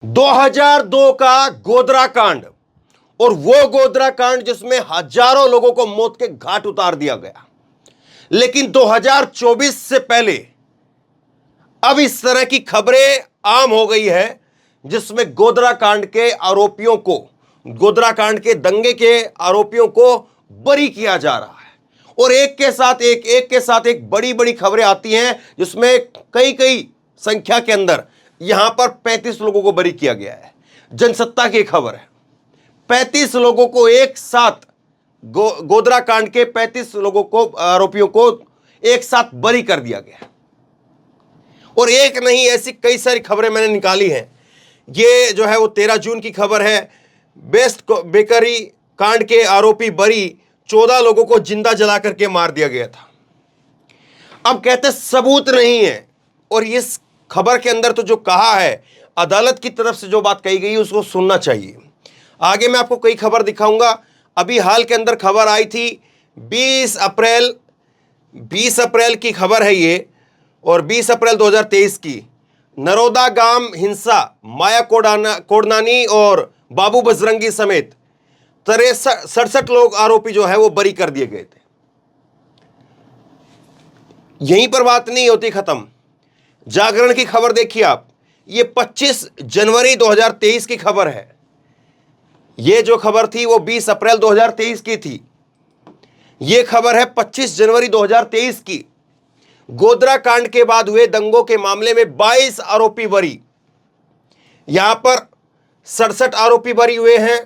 2002 का गोधरा कांड, और वो गोधरा कांड जिसमें हजारों लोगों को मौत के घाट उतार दिया गया। लेकिन 2024 से पहले अब इस तरह की खबरें आम हो गई है जिसमें गोधरा कांड के आरोपियों को, गोधरा कांड के दंगे के आरोपियों को बरी किया जा रहा है। और एक के साथ एक बड़ी बड़ी खबरें आती हैं जिसमें कई संख्या के अंदर यहां पर 35 लोगों को बरी किया गया है। जनसत्ता की खबर है, 35 लोगों को एक साथ गोधरा कांड के 35 लोगों को, आरोपियों को एक साथ बरी कर दिया गया। और एक नहीं, ऐसी कई सारी खबरें मैंने निकाली हैं। ये जो है वो 13 जून की खबर है। बेस्ट बेकरी कांड के आरोपी बरी, 14 लोगों को जिंदा जला करके मार दिया गया था। अब कहते सबूत नहीं है, और इस खबर के अंदर तो जो कहा है, अदालत की तरफ से जो बात कही गई उसको सुनना चाहिए। आगे मैं आपको कई खबर दिखाऊंगा। अभी हाल के अंदर खबर आई थी 20 अप्रैल की खबर है ये, और 20 अप्रैल 2023 की नरोदा गांव हिंसा, माया कोडनानी और बाबू बजरंगी समेत 67 लोग आरोपी जो है वो बरी कर दिए गए थे। यहीं पर बात नहीं होती खत्म। जागरण की खबर देखिए आप, ये 25 जनवरी 2023 की खबर है। ये जो खबर थी वो 20 अप्रैल 2023 की थी। ये खबर है 25 जनवरी 2023 की। गोधरा कांड के बाद हुए दंगों के मामले में 22 आरोपी बरी। यहां पर 67 आरोपी बरी हुए हैं।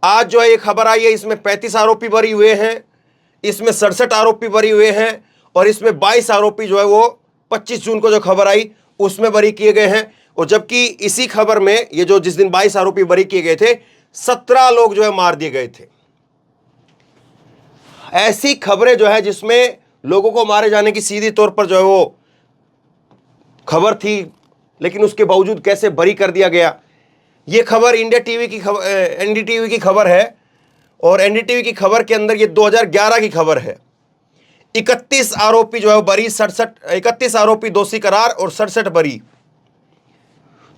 आज जो है ये खबर आई है, इसमें 35 आरोपी बरी हुए हैं, इसमें 67 आरोपी बरी हुए हैं, और इसमें 22 आरोपी जो है वो 25 जून को जो खबर आई उसमें बरी किए गए हैं। और जबकि इसी खबर में ये जो जिस दिन 22 आरोपी बरी किए गए थे, 17 लोग जो है मार दिए गए थे। ऐसी खबरें जो है जिसमें लोगों को मारे जाने की सीधी तौर पर जो है वो खबर थी, लेकिन उसके बावजूद कैसे बरी कर दिया गया। ये खबर एनडीटीवी की खबर है, और एनडीटीवी की खबर के अंदर ये 2011 की खबर है। 31 आरोपी जो है बरी, 31 आरोपी दोषी करार और 67 बरी।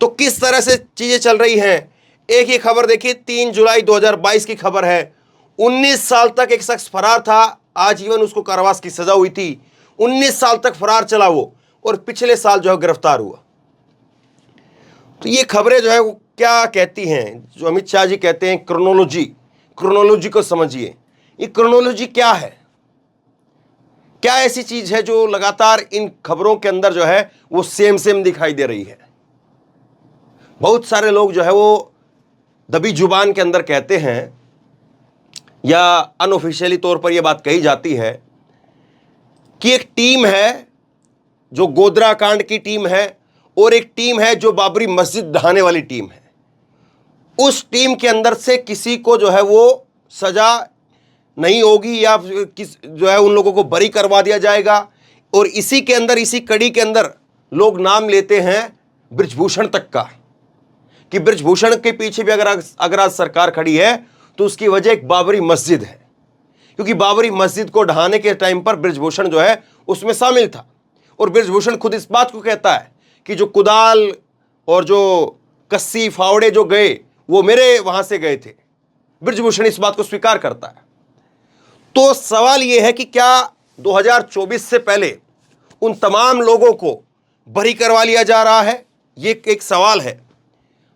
तो किस तरह से चीजें चल रही हैं। एक ही खबर देखिए, 3 जुलाई 2022 की खबर है। 19 साल तक एक शख्स फरार था, आजीवन उसको कारावास की सजा हुई थी। 19 साल तक फरार चला वो, और पिछले साल जो है गिरफ्तार हुआ। तो ये खबरें जो है वो क्या कहती हैं, जो अमित शाह जी कहते हैं क्रोनोलॉजी को समझिए। ये क्रोनोलॉजी क्या है, क्या ऐसी चीज है जो लगातार इन खबरों के अंदर जो है वो सेम दिखाई दे रही है। बहुत सारे लोग जो है वो दबी जुबान के अंदर कहते हैं, या अनऑफिशियली तौर पर यह बात कही जाती है कि एक टीम है जो गोधरा कांड की टीम है, और एक टीम है जो बाबरी मस्जिद ढहाने वाली टीम है। उस टीम के अंदर से किसी को जो है वो सजा नहीं होगी, या जो है उन लोगों को बरी करवा दिया जाएगा। और इसी के अंदर, इसी कड़ी के अंदर लोग नाम लेते हैं बृजभूषण तक का, कि बृजभूषण के पीछे भी अगर आज सरकार खड़ी है तो उसकी वजह एक बाबरी मस्जिद है। क्योंकि बाबरी मस्जिद को ढहाने के टाइम पर बृजभूषण जो है उसमें शामिल था। और बृजभूषण खुद इस बात को कहता है कि जो कुदाल और जो कस्सी फावड़े जो गए वो मेरे वहां से गए थे। बृजभूषण इस बात को स्वीकार करता है। तो सवाल यह है कि क्या 2024 से पहले उन तमाम लोगों को बरी करवा लिया जा रहा है, ये एक सवाल है।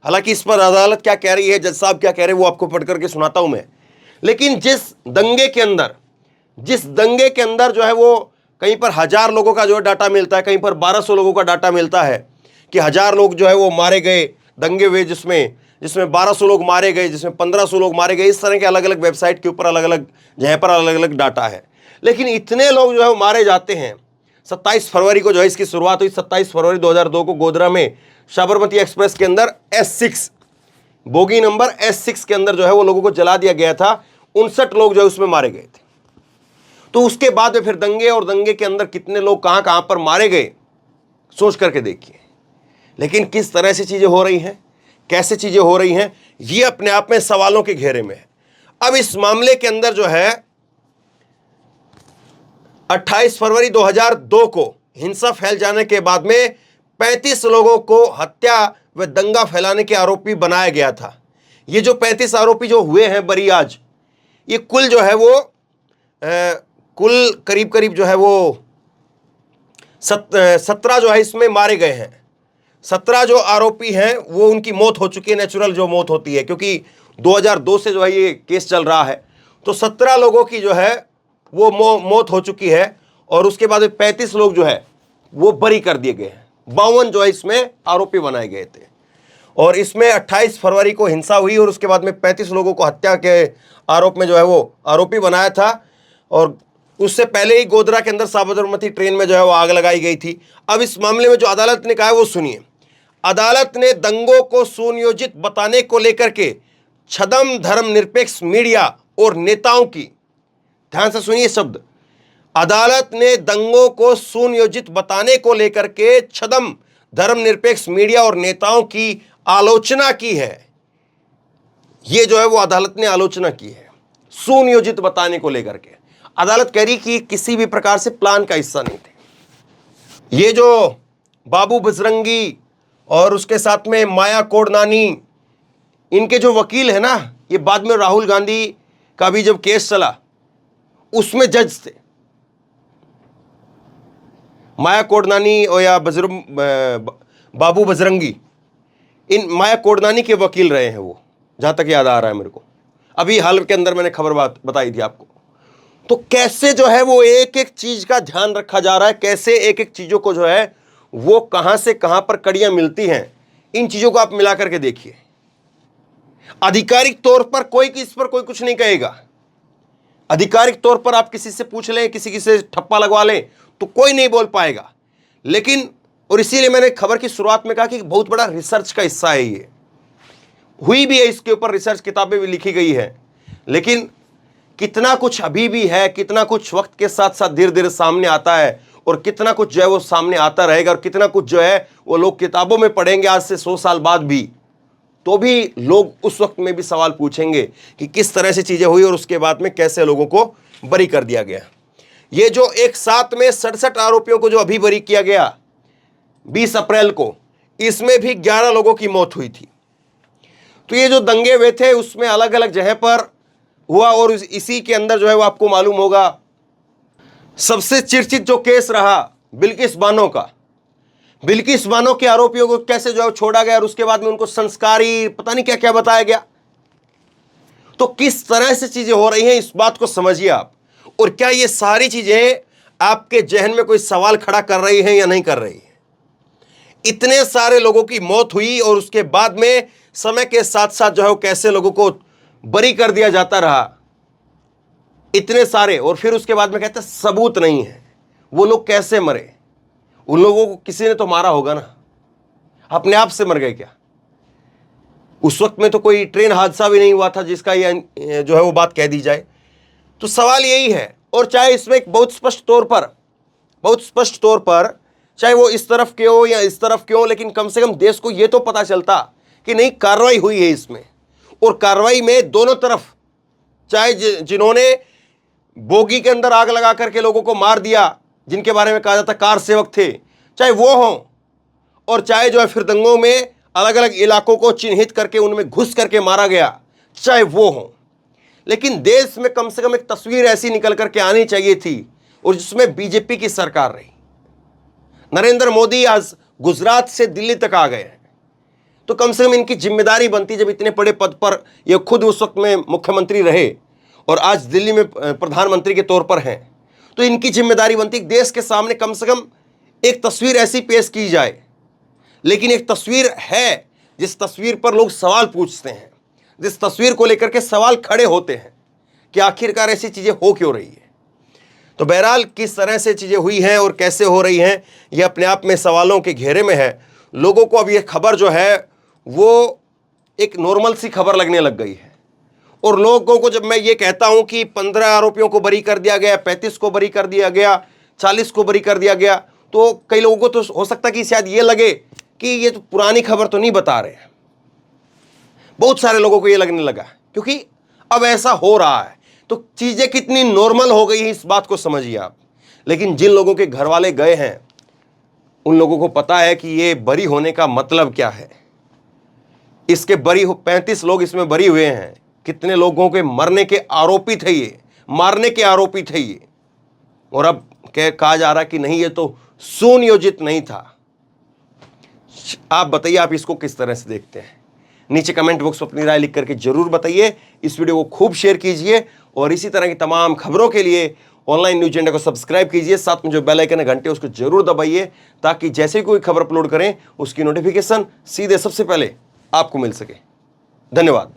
हालांकि इस पर अदालत क्या कह रही है, जज साहब क्या कह रहे हैं, वो आपको पढ़ करके सुनाता हूं मैं। लेकिन जिस दंगे के अंदर जो है वो कहीं पर 1000 लोगों का जो है डाटा मिलता है, कहीं पर 1200 लोगों का डाटा मिलता है कि 1000 लोग जो है वो मारे गए दंगे हुए, जिसमें 1200 लोग मारे गए, जिसमें 1500 लोग मारे गए। इस तरह के अलग अलग वेबसाइट के ऊपर अलग अलग जगह पर अलग अलग डाटा है। लेकिन इतने लोग जो है वो मारे जाते हैं। 27 फरवरी को जो है इसकी शुरुआत हुई। 27 फरवरी 2002 को गोधरा में साबरमती एक्सप्रेस के अंदर S6 बोगी नंबर S6 के अंदर जो है वो लोगों को जला दिया गया था। 59 लोग जो है उसमें मारे गए थे। तो उसके बाद में फिर दंगे, और दंगे के अंदर कितने लोग कहां कहां पर मारे गए, सोच करके देखिए। लेकिन किस तरह से चीजें हो रही हैं, कैसे चीजें हो रही हैं, ये अपने आप में सवालों के घेरे में है। अब इस मामले के अंदर जो है 28 फरवरी 2002 को हिंसा फैल जाने के बाद में 35 लोगों को हत्या व दंगा फैलाने के आरोपी बनाया गया था। ये जो 35 आरोपी जो हुए हैं बरी आज, ये कुल जो है वो कुल करीब करीब जो है वो 17 जो है इसमें मारे गए हैं। 17 जो आरोपी हैं वो उनकी मौत हो चुकी है, नेचुरल जो मौत होती है, क्योंकि 2002 से जो है ये केस चल रहा है। तो 17 लोगों की जो है वो मौत हो चुकी है और उसके बाद 35 लोग जो है वो बरी कर दिए गए हैं। 52 जो है इसमें आरोपी बनाए गए थे और इसमें 28 फरवरी को हिंसा हुई और उसके बाद में 35 लोगों को हत्या के आरोप में जो है वो आरोपी बनाया था। और उससे पहले ही गोधरा के अंदर साबरमती ट्रेन में जो है वो आग लगाई गई थी। अब इस मामले में जो अदालत ने कहा है वो सुनिए। अदालत ने दंगों को सुनियोजित बताने को लेकर के छद्म धर्मनिरपेक्ष मीडिया और नेताओं की, ध्यान से सुनिए शब्द, अदालत ने दंगों को सुनियोजित बताने को लेकर के छद्म धर्मनिरपेक्ष मीडिया और नेताओं की आलोचना की है। यह जो है वो अदालत ने आलोचना की है सुनियोजित बताने को लेकर के। अदालत कह रही कि किसी भी प्रकार से प्लान का हिस्सा नहीं थे। ये जो बाबू बजरंगी और उसके साथ में माया कोडनानी, इनके जो वकील है ना, ये बाद में राहुल गांधी का भी जब केस चला उसमें जज थे। माया कोडनानी और या बाबू बजरंगी, इन माया कोडनानी के वकील रहे हैं वो, जहां तक याद आ रहा है मेरे को। अभी हाल के अंदर मैंने खबर बताई थी आपको। तो कैसे जो है वो एक एक चीज का ध्यान रखा जा रहा है, कैसे एक एक चीजों को जो है वो कहां से कहां पर कड़ियां मिलती हैं, इन चीजों को आप मिला करके देखिए। आधिकारिक तौर पर कोई इस पर कोई कुछ नहीं कहेगा। आधिकारिक तौर पर आप किसी से पूछ लें, किसी से ठप्पा लगवा लें तो कोई नहीं बोल पाएगा। लेकिन और इसीलिए मैंने खबर की शुरुआत में कहा कि बहुत बड़ा रिसर्च का हिस्सा है, ये हुई भी है, इसके ऊपर रिसर्च किताबें भी लिखी गई है। लेकिन कितना कुछ अभी भी है, कितना कुछ वक्त के साथ साथ धीरे धीरे सामने आता है और कितना कुछ जो है वो सामने आता रहेगा और कितना कुछ जो है वो लोग किताबों में पढ़ेंगे आज से 100 साल बाद भी, तो भी लोग उस वक्त में भी सवाल पूछेंगे कि किस तरह से चीजें हुई और उसके बाद में कैसे लोगों को बरी कर दिया गया। ये जो एक साथ में 67 आरोपियों को जो अभी बरी किया गया 20 अप्रैल को, इसमें भी 11 लोगों की मौत हुई थी। तो ये जो दंगे हुए थे उसमें अलग अलग जगह पर हुआ और इसी के अंदर जो है वो आपको मालूम होगा सबसे चर्चित जो केस रहा बिल्किस बानो का। बिल्किस बानो के आरोपियों को कैसे जो है छोड़ा गया और उसके बाद में उनको संस्कारी पता नहीं क्या क्या बताया गया। तो किस तरह से चीजें हो रही हैं इस बात को समझिए आप। और क्या ये सारी चीजें आपके जहन में कोई सवाल खड़ा कर रही हैं या नहीं कर रही है? इतने सारे लोगों की मौत हुई और उसके बाद में समय के साथ साथ जो है वो कैसे लोगों को बरी कर दिया जाता रहा, इतने सारे, और फिर उसके बाद में कहते सबूत नहीं है। वो लोग कैसे मरे? उन लोगों को किसी ने तो मारा होगा ना, अपने आप से मर गए क्या? उस वक्त में तो कोई ट्रेन हादसा भी नहीं हुआ था जिसका ये जो है वो बात कह दी जाए। तो सवाल यही है। और चाहे इसमें बहुत स्पष्ट तौर पर चाहे वो इस तरफ के हो या इस तरफ के हो, लेकिन कम से कम देश को ये तो पता चलता कि नहीं कार्रवाई हुई है इसमें। और कार्रवाई में दोनों तरफ, चाहे जिन्होंने बोगी के अंदर आग लगा करके लोगों को मार दिया, जिनके बारे में कहा जाता कार सेवक थे, चाहे वो हों, और चाहे जो है फिर दंगों में अलग अलग इलाकों को चिन्हित करके उनमें घुस करके मारा गया, चाहे वो हों। लेकिन देश में कम से कम एक तस्वीर ऐसी निकल करके आनी चाहिए थी और जिसमें बीजेपी की सरकार रही। नरेंद्र मोदी आज गुजरात से दिल्ली तक आ गए हैं, तो कम से कम इनकी जिम्मेदारी बनती, जब इतने बड़े पद पर ये खुद उस वक्त में मुख्यमंत्री रहे और आज दिल्ली में प्रधानमंत्री के तौर पर हैं, तो इनकी जिम्मेदारी बनती देश के सामने कम से कम एक तस्वीर ऐसी पेश की जाए। लेकिन एक तस्वीर है जिस तस्वीर पर लोग सवाल पूछते हैं, जिस तस्वीर को लेकर के सवाल खड़े होते हैं कि आखिरकार ऐसी चीजें हो क्यों रही है। तो बहरहाल किस तरह से चीजें हुई हैं और कैसे हो रही हैं, यह अपने आप में सवालों के घेरे में है। लोगों को अब यह खबर जो है वो एक नॉर्मल सी खबर लगने लग गई है। और लोगों को जब मैं ये कहता हूं कि 15 आरोपियों को बरी कर दिया गया, 35 को बरी कर दिया गया, 40 को बरी कर दिया गया, तो कई लोगों को तो हो सकता है कि शायद ये लगे कि ये तो पुरानी खबर तो नहीं बता रहे हैं। बहुत सारे लोगों को ये लगने लगा क्योंकि अब ऐसा हो रहा है, तो चीजें कितनी नॉर्मल हो गई हैं इस बात को समझिए आप। लेकिन जिन लोगों के घर वाले गए हैं उन लोगों को पता है कि ये बरी होने का मतलब क्या है। इसके 35 लोग इसमें बरी हुए हैं। कितने लोगों के मरने के आरोपी थे, ये मारने के आरोपी थे ये, और अब कहा जा रहा कि नहीं ये तो सुनियोजित नहीं था। आप बताइए, आप इसको किस तरह से देखते हैं? नीचे कमेंट बॉक्स में अपनी राय लिख करके जरूर बताइए। इस वीडियो को खूब शेयर कीजिए और इसी तरह की तमाम खबरों के लिए ऑनलाइन न्यूज इंडिया को सब्सक्राइब कीजिए। साथ में जो बेल आइकन है घंटे उसको जरूर दबाइए, ताकि जैसे ही कोई खबर अपलोड करें उसकी नोटिफिकेशन सीधे सबसे पहले आपको मिल सके। धन्यवाद।